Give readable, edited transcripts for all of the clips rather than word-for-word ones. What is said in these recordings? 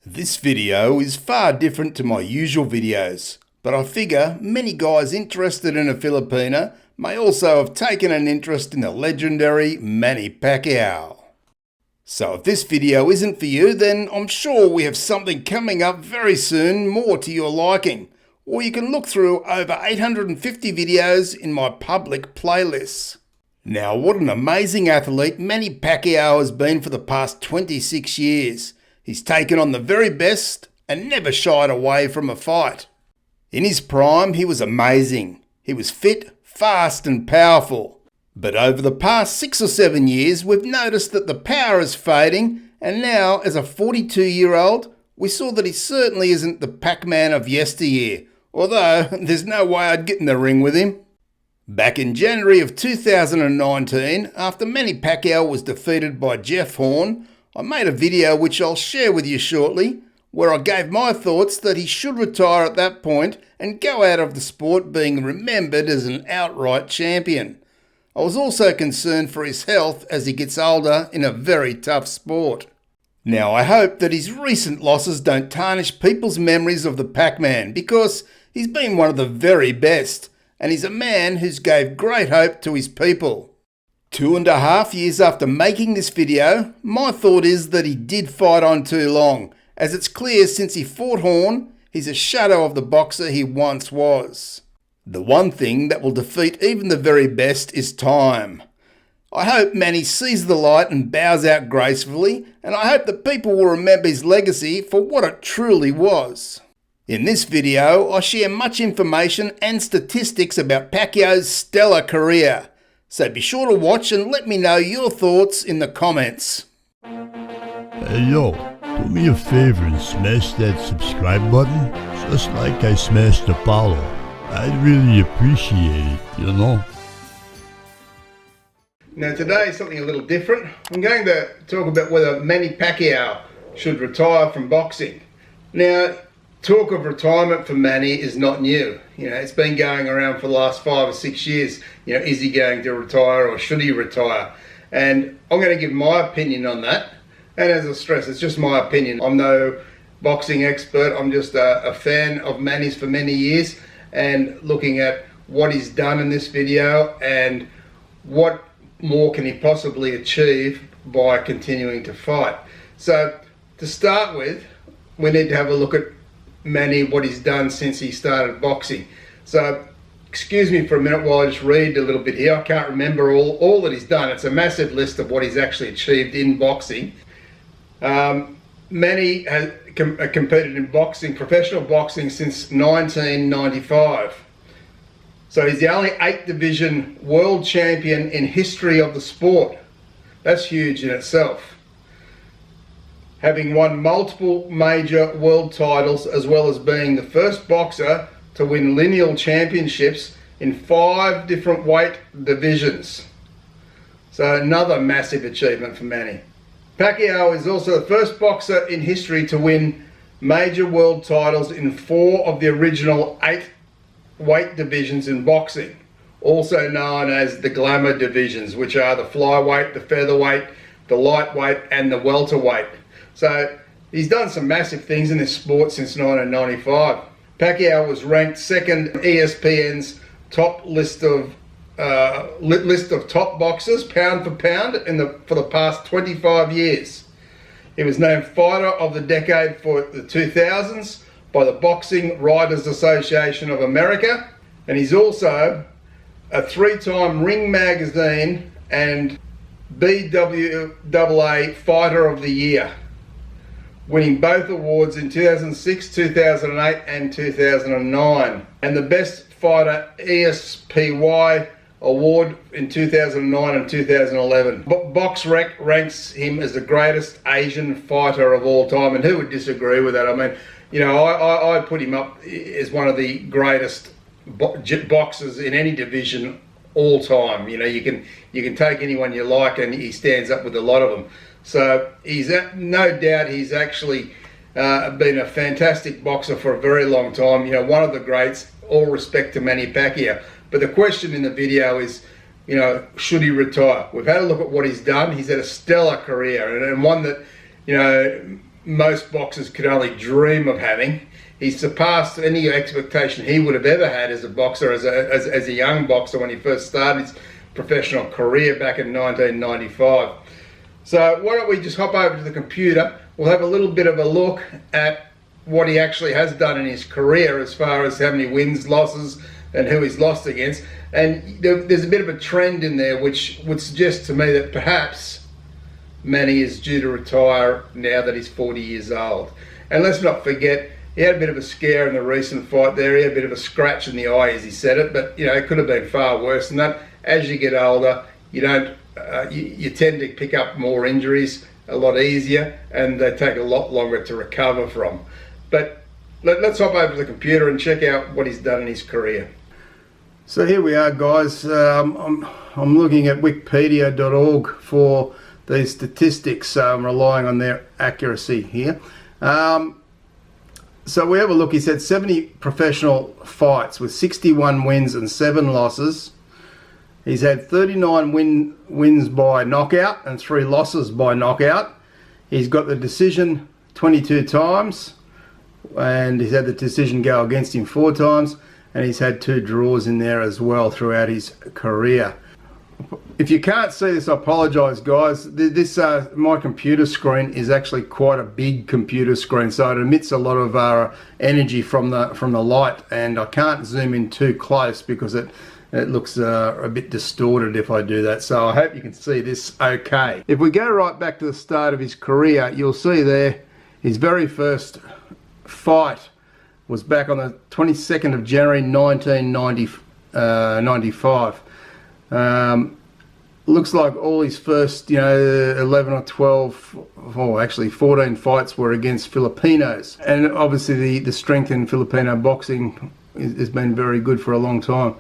This video is far different to my usual videos, but I figure many guys interested in a Filipina may also have taken an interest in the legendary Manny Pacquiao. So if this video isn't for you, then I'm sure we have something coming up very soon more to your liking, or you can look through over 850 videos in my public playlists. Now, what an amazing athlete Manny Pacquiao has been for the past 26 years. He's taken on the very best and never shied away from a fight. In his prime, he was amazing. He was fit, fast and powerful. But over the past 6 or 7 years, we've noticed that the power is fading, and now, as a 42-year-old, we saw that he certainly isn't the Pac-Man of yesteryear, although there's no way I'd get in the ring with him. Back in January of 2019, after Manny Pacquiao was defeated by Jeff Horn, I made a video which I'll share with you shortly, where I gave my thoughts that he should retire at that point and go out of the sport being remembered as an outright champion. I was also concerned for his health as he gets older in a very tough sport. Now, I hope that his recent losses don't tarnish people's memories of the Pac-Man, because he's been one of the very best, and he's a man who's gave great hope to his people. 2.5 years after making this video, my thought is that he did fight on too long, as it's clear since he fought Horn, he's a shadow of the boxer he once was. The one thing that will defeat even the very best is time. I hope Manny sees the light and bows out gracefully, and I hope that people will remember his legacy for what it truly was. In this video, I share much information and statistics about Pacquiao's stellar career. So be sure to watch and let me know your thoughts in the comments. Hey yo, do me a favor and smash that subscribe button, just like I smashed the follow. I'd really appreciate it, you know. Now today is something a little different. I'm going to talk about whether Manny Pacquiao should retire from boxing. Now, talk of retirement for Manny is not new. It's been going around for the last 5 or 6 years. Is he going to retire or should he retire? And I'm going to give my opinion on that. And as I stress, it's just my opinion. I'm no boxing expert. I'm just a fan of Manny's for many years, and looking at what he's done in this video and what more can he possibly achieve by continuing to fight. So to start with, we need to have a look at Manny, what he's done since he started boxing. So excuse me for a minute while I just read a little bit here. I can't remember all that he's done. It's a massive list of what he's actually achieved in boxing. Manny has competed in boxing, professional boxing, since 1995. So he's the only 8th division world champion in history of the sport. That's huge in itself. Having won multiple major world titles, as well as being the first boxer to win lineal championships in 5 different weight divisions. So another massive achievement for Manny. Pacquiao is also the first boxer in history to win major world titles in 4 of the original 8 weight divisions in boxing, also known as the glamour divisions, which are the flyweight, the featherweight, the lightweight and the welterweight. So he's done some massive things in this sport since 1995. Pacquiao was ranked 2nd ESPN's top list of top boxers pound for pound for the past 25 years. He was named Fighter of the Decade for the 2000s by the Boxing Writers Association of America, and he's also a 3-time Ring Magazine and BWAA Fighter of the Year, winning both awards in 2006, 2008 and 2009, and the Best Fighter ESPY award in 2009 and 2011. BoxRec ranks him as the greatest Asian fighter of all time, and who would disagree with that? I mean, I put him up as one of the greatest boxers in any division all time. You can take anyone you like, and he stands up with a lot of them. So he's no doubt he's actually been a fantastic boxer for a very long time. One of the greats. All respect to Manny Pacquiao. But the question in the video is, should he retire? We've had a look at what he's done. He's had a stellar career, and one that, most boxers could only dream of having. He surpassed any expectation he would have ever had as a boxer, as a young boxer when he first started his professional career back in 1995. So why don't we just hop over to the computer. We'll have a little bit of a look at what he actually has done in his career as far as how many wins, losses, and who he's lost against. And there's a bit of a trend in there which would suggest to me that perhaps Manny is due to retire now that he's 40 years old. And let's not forget, he had a bit of a scare in the recent fight there. He had a bit of a scratch in the eye as he said it, but you know, it could have been far worse than that. As you get older, you don't, you tend to pick up more injuries a lot easier, and they take a lot longer to recover from. But let's hop over to the computer and check out what he's done in his career. So here we are, guys. I'm looking at wikipedia.org for these statistics. So I'm relying on their accuracy here. So we have a look. He's had 70 professional fights with 61 wins and 7 losses. He's had 39 wins by knockout and 3 losses by knockout. He's got the decision 22 times, and he's had the decision go against him 4 times, and he's had 2 draws in there as well throughout his career. If you can't see this, I apologise, guys. This my computer screen is actually quite a big computer screen, so it emits a lot of energy from the light, and I can't zoom in too close because it looks a bit distorted if I do that. So I hope you can see this okay. If we go right back to the start of his career, you'll see there his very first fight was back on the 22nd of January 1995. Looks like all his first, 11 or 12, or actually 14 fights were against Filipinos. And obviously the strength in Filipino boxing has been very good for a long time.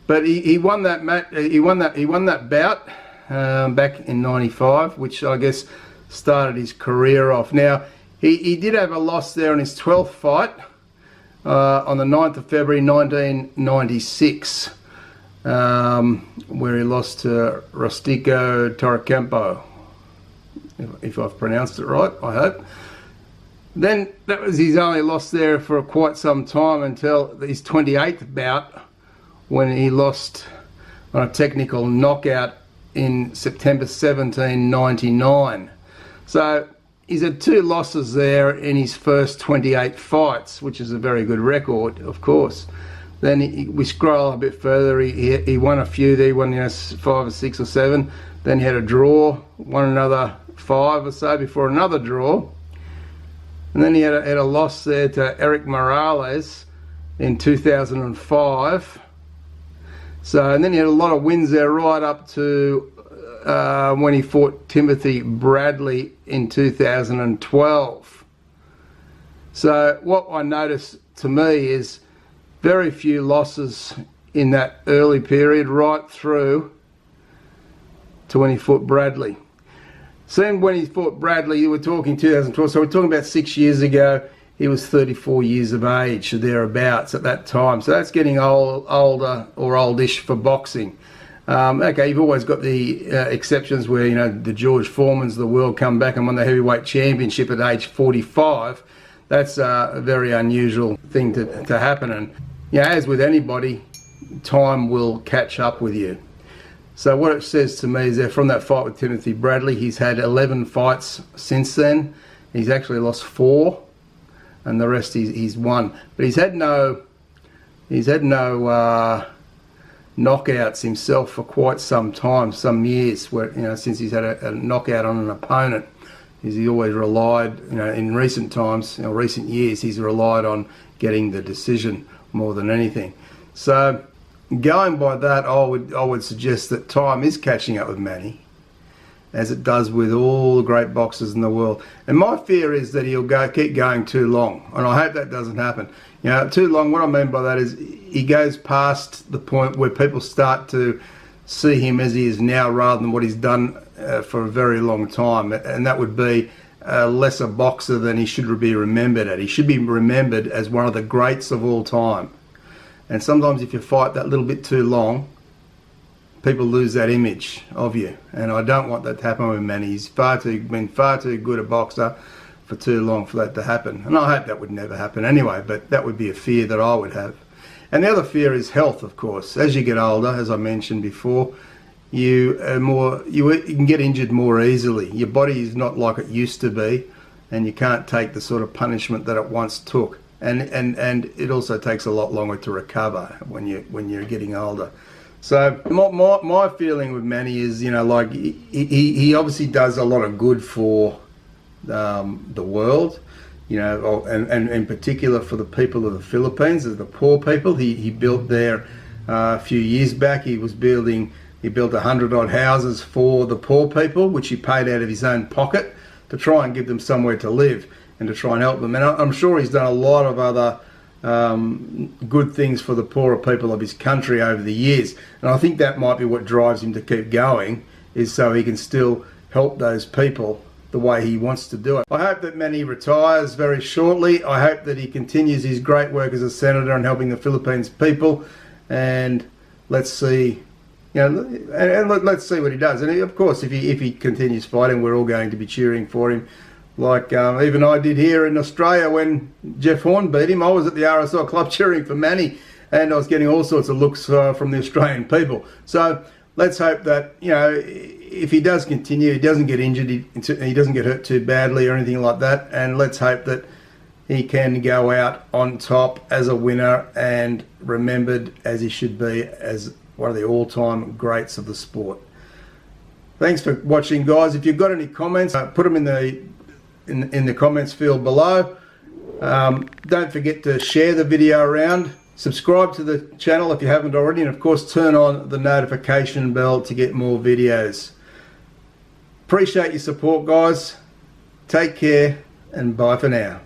But he won that match. He won that bout back in '95, which I guess started his career off. Now he did have a loss there in his 12th fight on the 9th of February 1996. Where he lost to Rustico Torrecampo, if I've pronounced it right, I hope. Then that was his only loss there for quite some time until his 28th bout, when he lost on a technical knockout in September 1799. So he's had 2 losses there in his first 28 fights, which is a very good record, of course. Then we scroll a bit further. He won a few there. He won 5 or 6 or 7. Then he had a draw, won another 5 or so before another draw. And then he had a loss there to Eric Morales in 2005. So, and then he had a lot of wins there right up to when he fought Timothy Bradley in 2012. So what I noticed to me is very few losses in that early period, right through to when he fought Bradley. Same when he fought Bradley, you were talking 2012, so we're talking about 6 years ago. He was 34 years of age, or thereabouts at that time. So that's getting older or oldish for boxing. Okay, you've always got the exceptions where, the George Foremans of the world come back and won the heavyweight championship at age 45. That's a very unusual thing to happen. And, as with anybody, time will catch up with you. So what it says to me is that from that fight with Timothy Bradley, he's had 11 fights since then. He's actually lost 4, and the rest he's won. But he's had no knockouts himself for quite some time, some years, where since he's had a knockout on an opponent. He always relied, in recent times, recent years, he's relied on getting the decision more than anything. So going by that, I would suggest that time is catching up with Manny, as it does with all the great boxers in the world. And my fear is that he'll keep going too long, and I hope that doesn't happen. Too long, what I mean by that is he goes past the point where people start to see him as he is now rather than what he's done for a very long time, and that would be a lesser boxer than he should be remembered at. He should be remembered as one of the greats of all time. And sometimes if you fight that little bit too long, people lose that image of you, and I don't want that to happen with Manny. He's been far too good a boxer, for too long for that to happen. And I hope that would never happen anyway, but that would be a fear that I would have. And the other fear is health, of course. As you get older, as I mentioned before, you can get injured more easily. Your body is not like it used to be, and you can't take the sort of punishment that it once took. And it also takes a lot longer to recover when you're getting older. So my feeling with Manny is, like he obviously does a lot of good for the world, and in particular for the people of the Philippines, the poor people. He built there a few years back. He built 100 odd houses for the poor people, which he paid out of his own pocket to try and give them somewhere to live and to try and help them. And I'm sure he's done a lot of other good things for the poorer people of his country over the years. And I think that might be what drives him to keep going, is so he can still help those people the way he wants to do it. I hope that Manny retires very shortly. I hope that he continues his great work as a senator and helping the Philippines people. And let's see, let's see what he does. And of course, if he continues fighting, we're all going to be cheering for him. Like even I did here in Australia when Jeff Horn beat him. I was at the RSL club cheering for Manny, and I was getting all sorts of looks from the Australian people. So let's hope that, if he does continue, he doesn't get injured, he doesn't get hurt too badly or anything like that. And let's hope that he can go out on top as a winner and remembered as he should be, as one of the all-time greats of the sport. Thanks for watching, guys. If you've got any comments, put them in the comments field below. Don't forget to share the video around. Subscribe to the channel if you haven't already, and of course turn on the notification bell to get more videos. Appreciate your support, guys. Take care, and bye for now.